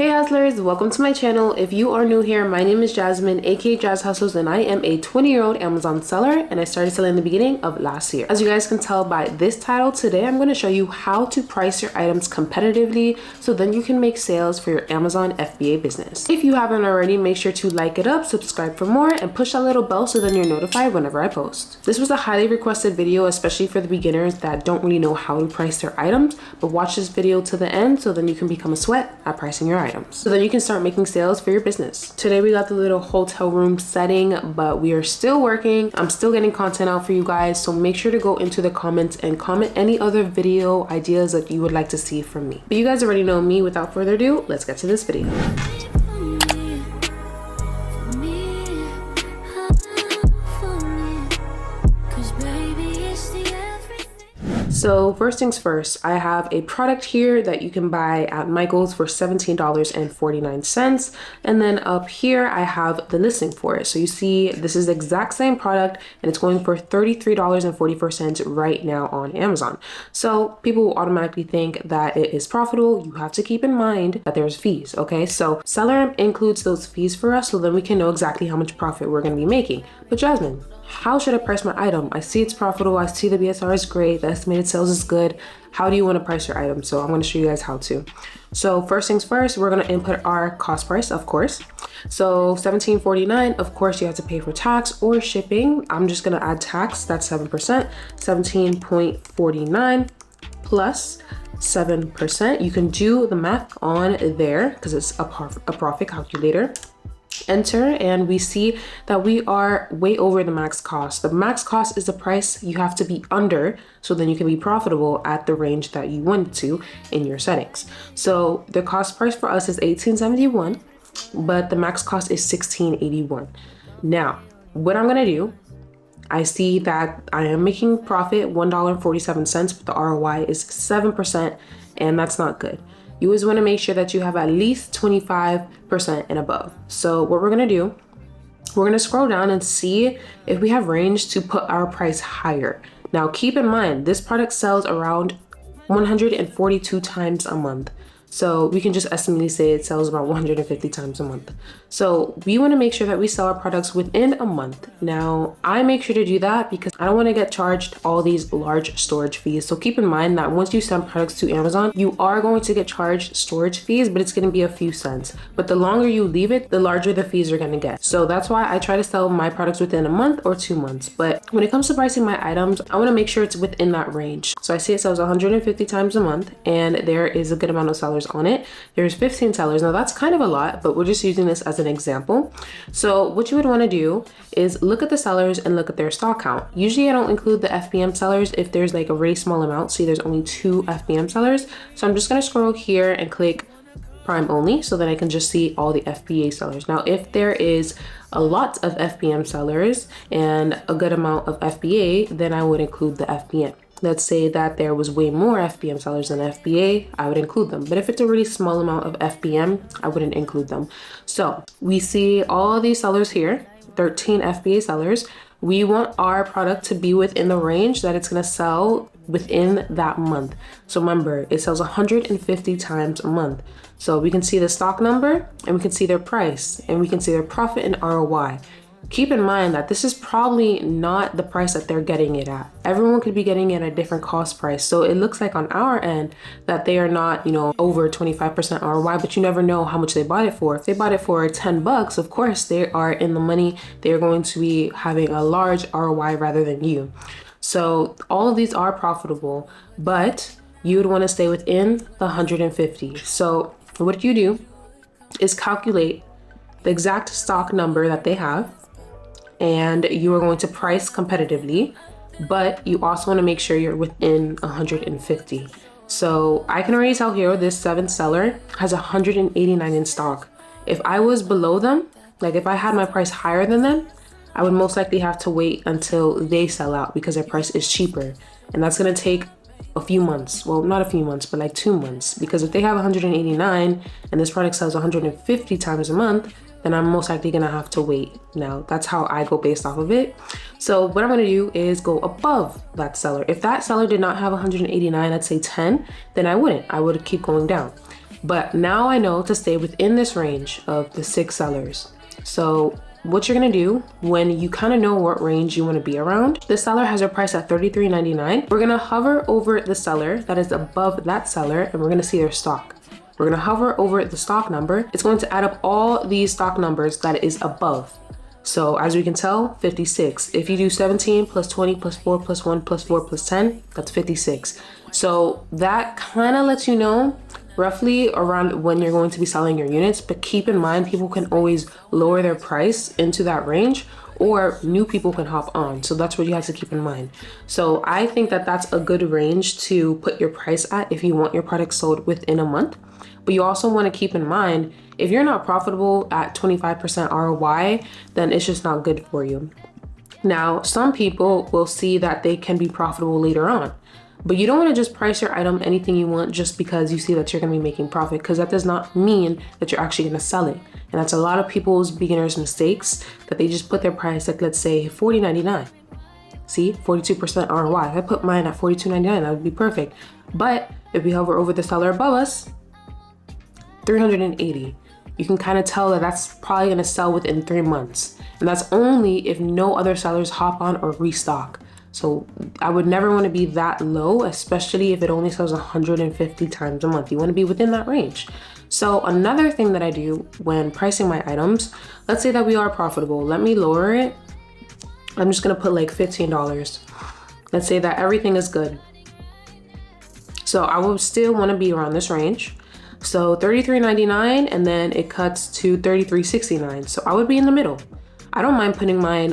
Hey hustlers, welcome to my channel. If you are new here, my name is Jasmine, aka Jazz Hustles, and I am a 20-year-old Amazon seller, and I started selling in the beginning of last year. As you guys can tell by this title, today I'm going to show you how to price your items competitively so then you can make sales for your Amazon FBA business. If you haven't already, make sure to like it up, subscribe for more, and push that little bell so then you're notified whenever I post. This was a highly requested video, especially for the beginners that don't really know how to price their items, but watch this video to the end so then you can become a sweat at pricing your items. So then you can start making sales for your business. Today we got the little hotel room setting, but we are still working. I'm still getting content out for you guys. So make sure to go into the comments and comment any other video ideas that you would like to see from me. But you guys already know me. Without further ado, let's get to this video. So first things first, I have a product here that you can buy at Michael's for $17.49. And then up here, I have the listing for it. So you see, this is the exact same product and it's going for $33.44 right now on Amazon. So people will automatically think that it is profitable. You have to keep in mind that there's fees, okay? So Seller includes those fees for us so then we can know exactly how much profit we're gonna be making. But Jasmine, how should I price my item? I see it's profitable. I see the BSR is great. The estimated sales is good. How do you want to price your item? So I'm going to show you guys how to. So first things first, we're going to input our cost price, of course. So $17.49, of course, you have to pay for tax or shipping. I'm just going to add tax. That's 7%. $17.49 plus 7%. You can do the math on there because it's a profit calculator. Enter, and we see that we are way over the max cost. The max cost is the price you have to be under so then you can be profitable at the range that you want to in your settings. So the cost price for us is $18.71, but the max cost is $16.81. Now, what I'm gonna do, I see that I am making profit $1.47, but the ROI is 7%, and that's not good. You always want to make sure that you have at least 25% and above. So what we're going to do, we're going to scroll down and see if we have range to put our price higher. Now, keep in mind, this product sells around 142 times a month. So we can just estimate say it sells about 150 times a month. So we want to make sure that we sell our products within a month. Now, I make sure to do that because I don't want to get charged all these large storage fees. So keep in mind that once you send products to Amazon, you are going to get charged storage fees, but it's going to be a few cents. But the longer you leave it, the larger the fees are going to get. So that's why I try to sell my products within a month or 2 months. But when it comes to pricing my items, I want to make sure it's within that range. So I see it sells 150 times a month, and there is a good amount of sellers on it. There's 15 sellers. Now that's kind of a lot, but we're just using this as an example. So what you would want to do is look at the sellers and look at their stock count. Usually I don't include the FBM sellers if there's like a really small amount. See, there's only 2 FBM sellers. So I'm just going to scroll here and click Prime only so that I can just see all the FBA sellers. Now, if there is a lot of FBM sellers and a good amount of FBA, then I would include the FBM. Let's say that there was way more FBM sellers than FBA, I would include them. But if it's a really small amount of FBM, I wouldn't include them. So we see all these sellers here, 13 FBA sellers. We want our product to be within the range that it's gonna sell within that month. So remember, it sells 150 times a month. So we can see the stock number and we can see their price and we can see their profit and ROI. Keep in mind that this is probably not the price that they're getting it at. Everyone could be getting it at a different cost price. So it looks like on our end that they are not, over 25% ROI, but you never know how much they bought it for. If they bought it for 10 bucks, of course they are in the money. They're going to be having a large ROI rather than you. So all of these are profitable, but you would want to stay within the 150. So what you do is calculate the exact stock number that they have, and you are going to price competitively, but you also want to make sure you're within 150. So I can already tell here this 7th seller has 189 in stock. If I was below them, like if I had my price higher than them, I would most likely have to wait until they sell out because their price is cheaper. And that's going to take a few months. Well, not a few months, but like 2 months. Because if they have 189 and this product sells 150 times a month, then I'm most likely gonna have to wait. Now, that's how I go based off of it. So what I'm gonna do is go above that seller. If that seller did not have 189, let's say 10, then I wouldn't. I would keep going down. But now I know to stay within this range of the 6 sellers. So what you're gonna do when you kind of know what range you want to be around, the seller has their price at $33.99. We're gonna hover over the seller that is above that seller, and we're gonna see their stock. We're gonna hover over the stock number. It's going to add up all these stock numbers that is above. So as we can tell, 56. If you do 17 plus 20 plus 4 plus 1 plus 4 plus 10, that's 56. So that kind of lets you know roughly around when you're going to be selling your units. But keep in mind, people can always lower their price into that range, or new people can hop on. So that's what you have to keep in mind. So I think that that's a good range to put your price at if you want your product sold within a month. But you also want to keep in mind, if you're not profitable at 25% ROI, then it's just not good for you. Now, some people will see that they can be profitable later on, but you don't want to just price your item anything you want just because you see that you're going to be making profit, because that does not mean that you're actually going to sell it. And that's a lot of people's beginners' mistakes, that they just put their price like, let's say $40.99. See, 42% ROI. If I put mine at $42.99, that would be perfect. But if we hover over the seller above us, $380. You can kind of tell that that's probably going to sell within 3 months. And that's only if no other sellers hop on or restock. So I would never want to be that low, especially if it only sells 150 times a month. You want to be within that range. So another thing that I do when pricing my items, let's say that we are profitable. Let me lower it. I'm just going to put like $15. Let's say that everything is good. So I would still want to be around this range. So $33.99, and then it cuts to $33.69. So I would be in the middle. I don't mind putting mine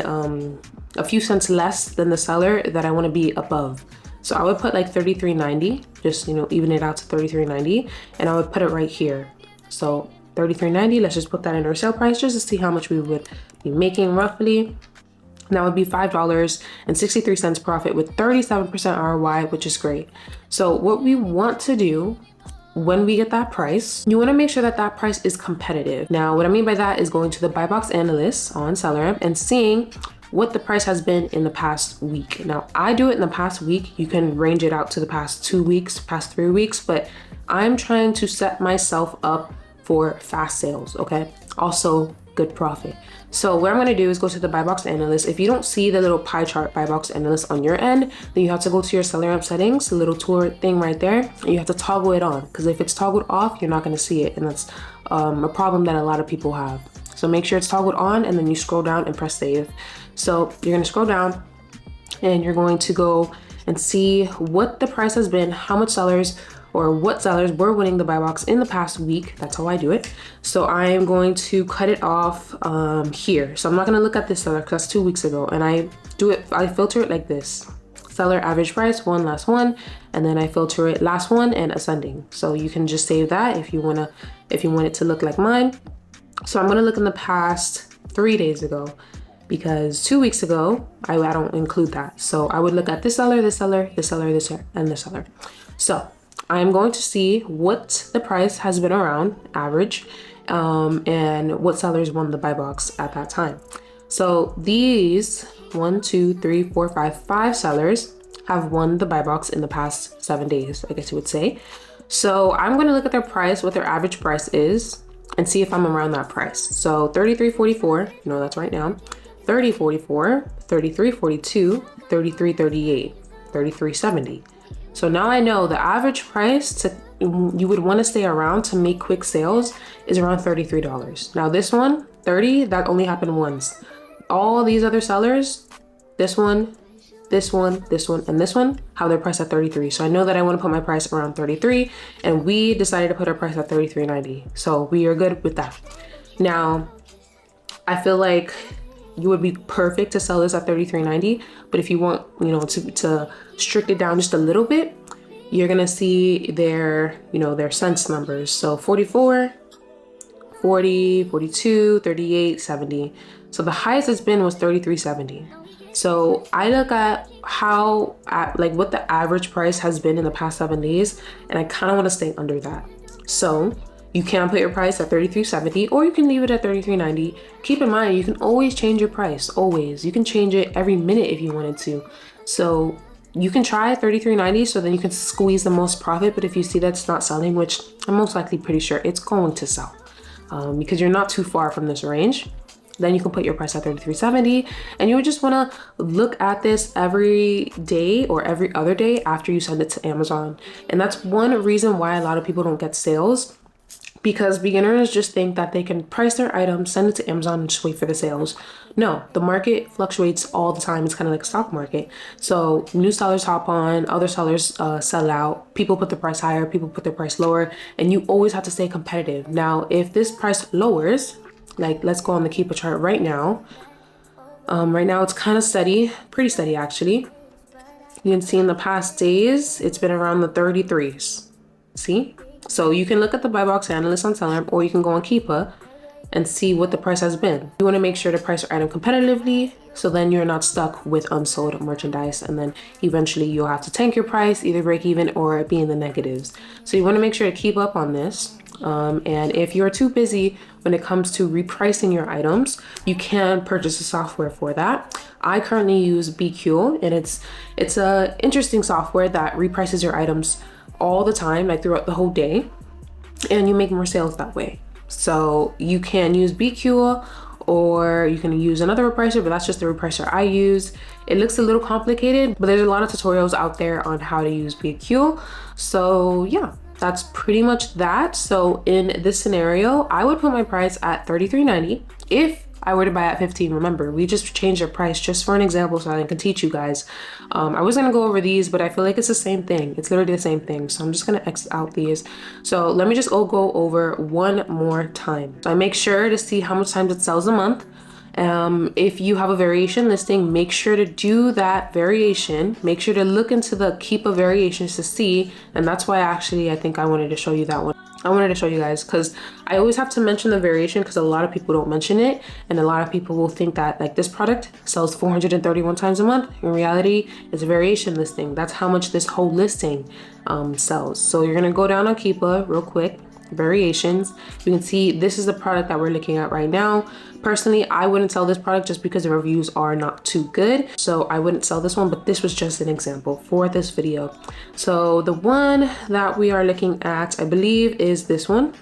a few cents less than the seller that I want to be above. So I would put like $33.90, just, even it out to $33.90, and I would put it right here. So $33.90, let's just put that in our sale price just to see how much we would be making roughly. That would be $5.63 profit with 37% ROI, which is great. So what we want to do when we get that price, you want to make sure that that price is competitive. Now, what I mean by that is going to the buy box analyst on SellerAmp and seeing what the price has been in the past week. Now, I do it in the past week. You can range it out to the past 2 weeks, past 3 weeks, but I'm trying to set myself up for fast sales, okay? Also, good profit. So what I'm going to do is go to the buy box analyst. If you don't see the little pie chart buy box analyst on your end, then you have to go to your SellerAmp settings, the little tool thing right there, and you have to toggle it on, because if it's toggled off, you're not going to see it, and that's a problem that a lot of people have. So make sure it's toggled on, and then you scroll down and press save. So you're going to scroll down and you're going to go and see what the price has been, how much sellers or what sellers were winning the buy box in the past week. That's how I do it. So I am going to cut it off here. So I'm not going to look at this seller because that's 2 weeks ago. And I filter it like this: seller average price, one, last one, and then I filter it last one and ascending. So you can just save that if you want it to look like mine. So I'm going to look in the past 3 days ago, because 2 weeks ago, I don't include that. So I would look at this seller, this seller, this seller, this seller, and this seller. So I'm going to see what the price has been around, average, and what sellers won the buy box at that time. So these 1, 2, 3, 4, 5 sellers have won the buy box in the past 7 days, I guess you would say. So I'm going to look at their price, what their average price is, and see if I'm around that price. So $33.44, that's right now. $30.44, $33.42, $33.38, $33.70. So now I know the average price you would want to stay around to make quick sales is around $33. Now this one, 30, that only happened once. All these other sellers, this one, this one, this one, and this one have their price at 33. So I know that I want to put my price around 33, and we decided to put our price at $33.90. So we are good with that. Now, I feel like you would be perfect to sell this at $33.90, but if you want, to strict it down just a little bit, you're gonna see their cents numbers. So 44, 40, 42, 38, 70. So the highest it's been was $33.70. So I look at what the average price has been in the past 7 days, and I kind of want to stay under that. So you can put your price at $33.70, or you can leave it at $33.90. Keep in mind, you can always change your price, always. You can change it every minute if you wanted to. So You can try $33.90 so then you can squeeze the most profit, but if you see that's not selling, which I'm most likely pretty sure it's going to sell, because you're not too far from this range, then you can put your price at $33.70, and you would just want to look at this every day or every other day after you send it to Amazon. And that's one reason why a lot of people don't get sales, because beginners just think that they can price their items, send it to Amazon, and just wait for the sales. No, the market fluctuates all the time. It's kind of like a stock market. So new sellers hop on, other sellers sell out, people put the price higher, people put their price lower, and you always have to stay competitive. Now, if this price lowers, like let's go on the Keepa chart right now. Right now it's kind of steady, pretty steady actually. You can see in the past days, it's been around the 33s. See? So you can look at the buy box analyst on Seller, or you can go on Keepa and see what the price has been. You want to make sure to price your item competitively, so then you're not stuck with unsold merchandise, and then eventually you'll have to tank your price, either break even or be in the negatives. So you want to make sure to keep up on this. And if you're too busy when it comes to repricing your items, you can purchase a software for that. I currently use BQ, and it's a interesting software that reprices your items all the time, like throughout the whole day, and you make more sales that way. So you can use BQ, or you can use another repricer, but that's just the repricer I use. It looks a little complicated, but there's a lot of tutorials out there on how to use BQ. So yeah, that's pretty much that. So in this scenario, I would put my price at $33.90 if I were to buy at 15. Remember, we just changed the price just for an example so I can teach you guys. I was gonna go over these, but I feel like it's the same thing. It's literally the same thing. So I'm just gonna X out these. So let me just go over one more time. So I make sure to see how much times it sells a month. If you have a variation listing, make sure to do that variation. Make sure to look into the Keepa variations to see, and that's why I think I wanted to show you that one. I wanted to show you guys because I always have to mention the variation because a lot of people don't mention it, and a lot of people will think that like this product sells 431 times a month. In reality, it's a variation listing. That's how much this whole listing sells. So you're gonna go down on Keepa real quick. Variations. You can see this is the product that we're looking at right now. Personally, I wouldn't sell this product just because the reviews are not too good. So I wouldn't sell this one, but this was just an example for this video. So the one that we are looking at, I believe, is this one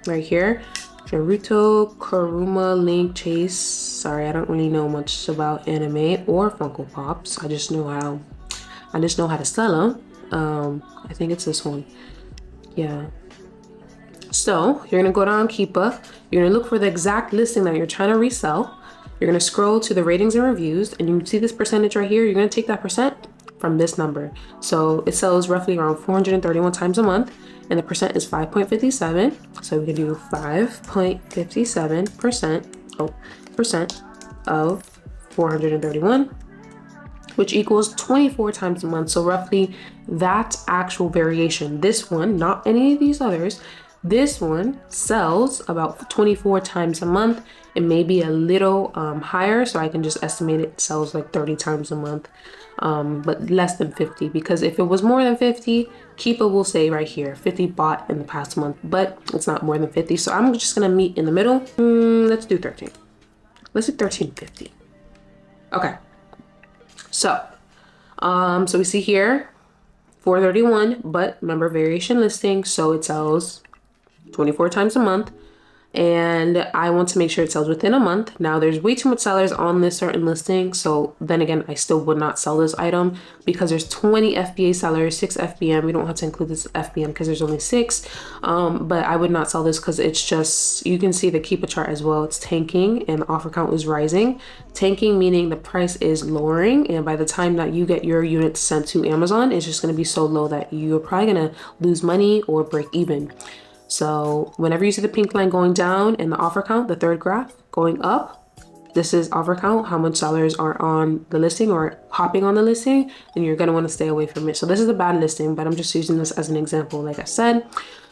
right here. Naruto Kuruma Link Chase. Sorry, I don't really know much about anime or Funko Pops. I just know how to sell them. I think it's this one. Yeah. So you're gonna go down Keepa, you're gonna look for the exact listing that you're trying to resell. You're gonna scroll to the ratings and reviews, and you see this percentage right here. You're gonna take that percent from this number. So it sells roughly around 431 times a month, and the percent is 5.57. So we can do 5.57% of 431, which equals 24 times a month. So roughly that actual variation, this one, not any of these others, this one sells about 24 times a month. It may be a little higher, so I can just estimate it sells like 30 times a month, but less than 50, because if it was more than 50, Keepa will say right here 50 bought in the past month, but it's not more than 50. So I'm just gonna meet in the middle. Let's do 13. Let's do 13.50. Okay. So we see here 431, but remember, variation listing, so it sells 24 times a month, and I want to make sure it sells within a month. Now there's way too much sellers on this certain listing, so then again, I still would not sell this item because there's 20 FBA sellers, 6 FBM. We don't have to include this FBM because there's only 6, but I would not sell this because it's just, you can see the Keepa chart as well. It's tanking and the offer count is rising. Tanking meaning the price is lowering, and by the time that you get your units sent to Amazon, it's just going to be so low that you're probably going to lose money or break even. So whenever you see the pink line going down and the offer count, the third graph going up, this is offer count, how much sellers are on the listing or hopping on the listing, and you're going to want to stay away from it. So this is a bad listing, but I'm just using this as an example, like I said.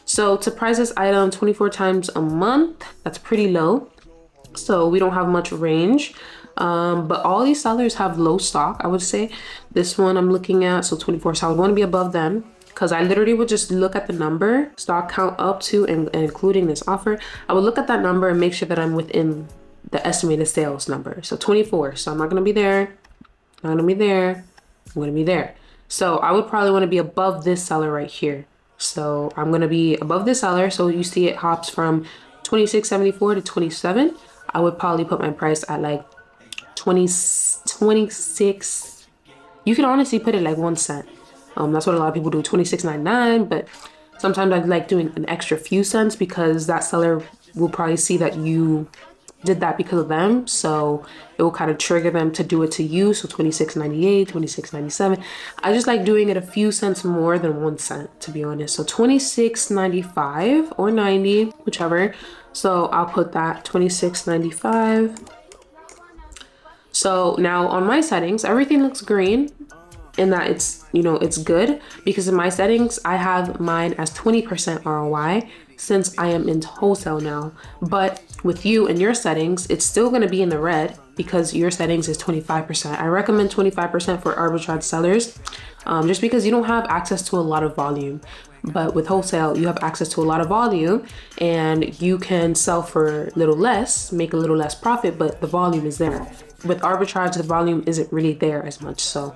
So to price this item 24 times a month, that's pretty low. So we don't have much range. But all these sellers have low stock, I would say. This one I'm looking at, so 24, so I would want to be above them, because I literally would just look at the number, stock count up to and including this offer. I would look at that number and make sure that I'm within the estimated sales number. So 24, so I'm not going to be there, not going to be there, I'm going to be there. So I would probably want to be above this seller right here. So I'm going to be above this seller. So you see it hops from 26.74 to 27. I would probably put my price at like 26. You can honestly put it like 1 cent. That's what a lot of people do, 26.99. But sometimes I like doing an extra few cents because that seller will probably see that you did that because of them, so it will kind of trigger them to do it to you. So 26.98, 26.97. I just like doing it a few cents more than 1 cent, to be honest. So 26.95 or 90, whichever. So I'll put that 26.95. So now on my settings, everything looks green in that it's, it's good, because in my settings, I have mine as 20% ROI since I am in wholesale now. But with you and your settings, it's still going to be in the red because your settings is 25%. I recommend 25% for arbitrage sellers, just because you don't have access to a lot of volume. But with wholesale, you have access to a lot of volume and you can sell for a little less, make a little less profit, but the volume is there. With arbitrage, the volume isn't really there as much. So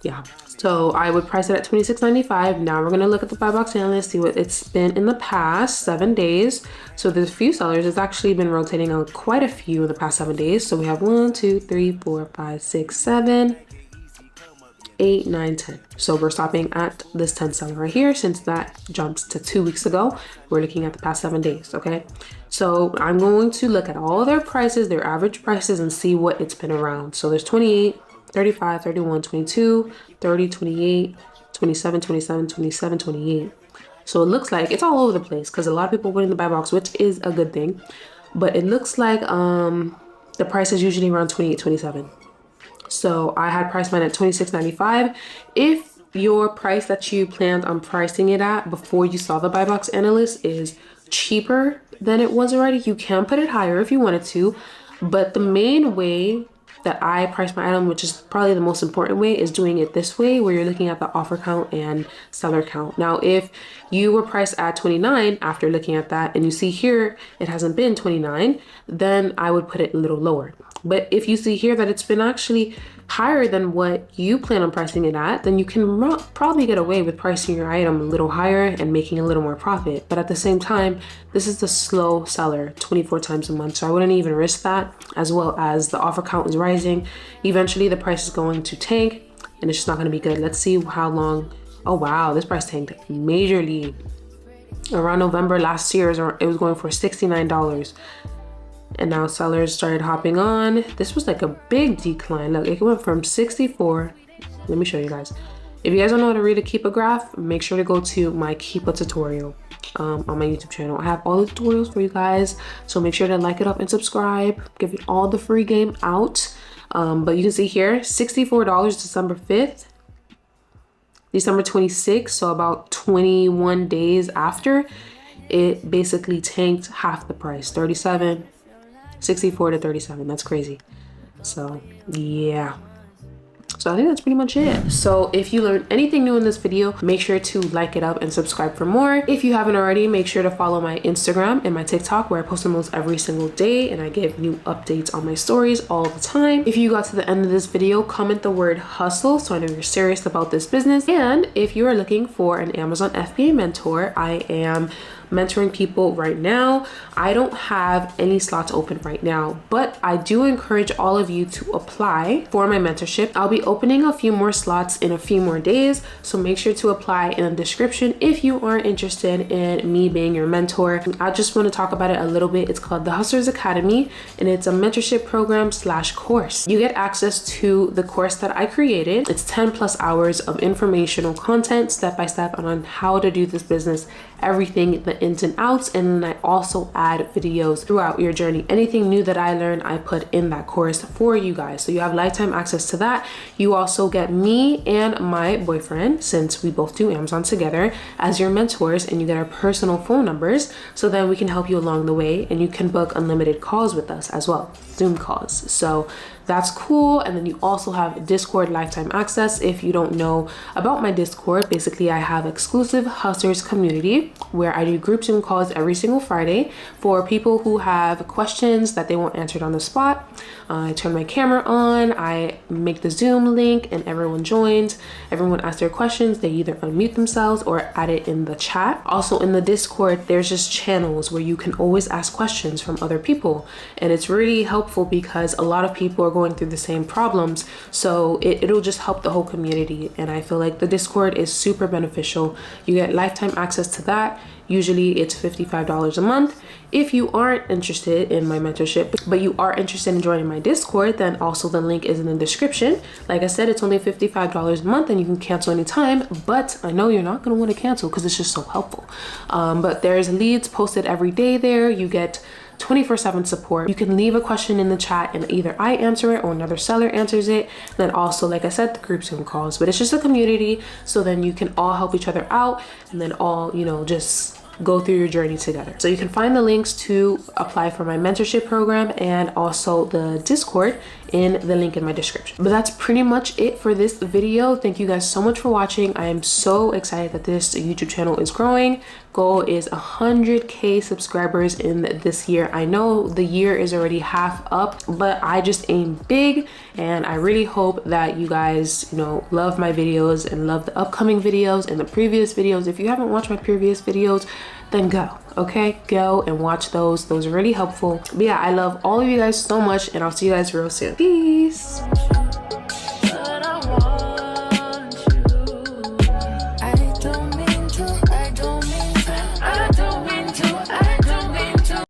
yeah, so I would price it at $26.95. Now we're gonna look at the buy box analyst, see what it's been in the past 7 days. So there's a few sellers. It's actually been rotating on quite a few in the past 7 days. So we have 1, 2, 3, 4, 5, 6, 7, 8, 9, 10. So we're stopping at this 10 seller right here. Since that jumped to 2 weeks ago, we're looking at the past 7 days. Okay, so I'm going to look at all their prices, their average prices, and see what it's been around. So there's 28, 35, 31, 22, 30, 28, 27, 27, 27, 28. So it looks like it's all over the place because a lot of people went in the buy box, which is a good thing. But it looks like the price is usually around 28, 27. So I had priced mine at 26.95. If your price that you planned on pricing it at before you saw the buy box analyst is cheaper than it was already, you can put it higher if you wanted to. But the main way that I price my item, which is probably the most important way, is doing it this way, where you're looking at the offer count and seller count. Now, if you were priced at 29 after looking at that, and you see here it hasn't been 29, then I would put it a little lower. But if you see here that it's been actually higher than what you plan on pricing it at, then you can probably get away with pricing your item a little higher and making a little more profit. But at the same time, this is the slow seller 24 times a month. So I wouldn't even risk that, as well as the offer count is rising. Eventually the price is going to tank and it's just not going to be good. Let's see how long. Oh, wow. This price tanked majorly. Around November last year, it was going for $69. And now sellers started hopping on. This was like a big decline. Look, it went from 64. Let me show you guys. If you guys don't know how to read a Keepa graph, make sure to go to my Keepa tutorial on my YouTube channel. I have all the tutorials for you guys. So make sure to like it up and subscribe. Give it all the free game out. But you can see here, $64 December 5th. December 26th, so about 21 days after, it basically tanked half the price, 37. 64 to 37. That's crazy. So yeah, so I think that's pretty much it. So if you learned anything new in this video, make sure to like it up and subscribe for more. If you haven't already, make sure to follow my Instagram and my TikTok, where I post almost every single day and I give new updates on my stories all the time. If you got to the end of this video, comment the word hustle so I know you're serious about this business. And if you are looking for an Amazon FBA mentor, I am mentoring people right now. I don't have any slots open right now, but I do encourage all of you to apply for my mentorship. I'll be opening a few more slots in a few more days, so make sure to apply in the description if you are interested in me being your mentor. I just want to talk about it a little bit. It's called the Hustlers Academy, and it's a mentorship program / course. You get access to the course that I created. It's 10+ hours of informational content, step by step, on how to do this business, everything, the ins and outs, and then I also add videos throughout your journey. Anything new that I learned, I put in that course for you guys. So you have lifetime access to that. You also get me and my boyfriend, since we both do Amazon together, as your mentors, and you get our personal phone numbers, so then we can help you along the way, and you can book unlimited calls with us as well, Zoom calls. So that's cool. And then you also have Discord lifetime access. If you don't know about my Discord, basically I have exclusive hustlers community where I do group Zoom calls every single Friday for people who have questions that they want answered on the spot. I turn my camera on, I make the Zoom link, and everyone joins. Everyone asks their questions. They either unmute themselves or add it in the chat. Also in the Discord, there's just channels where you can always ask questions from other people. And it's really helpful because a lot of people are going through the same problems. So it'll just help the whole community. And I feel like the Discord is super beneficial. You get lifetime access to that. Usually it's $55 a month. If you aren't interested in my mentorship, but you are interested in joining my Discord, then also the link is in the description. Like I said, it's only $55 a month and you can cancel anytime, but I know you're not gonna wanna cancel because it's just so helpful. But there's leads posted every day there. You get 24/7 support. You can leave a question in the chat and either I answer it or another seller answers it. And then also, like I said, the group Zoom calls, but it's just a community. So then you can all help each other out and then all, just go through your journey together. So you can find the links to apply for my mentorship program and also the Discord in the link in my description. But that's pretty much it for this video. Thank you guys so much for watching. I am so excited that this YouTube channel is growing. Goal is 100K subscribers in this year. I know the year is already half up, but I just aim big, and I really hope that you guys, love my videos and love the upcoming videos and the previous videos. If you haven't watched my previous videos, then go, okay? Go and watch those. Those are really helpful. But yeah, I love all of you guys so much, and I'll see you guys real soon. Peace.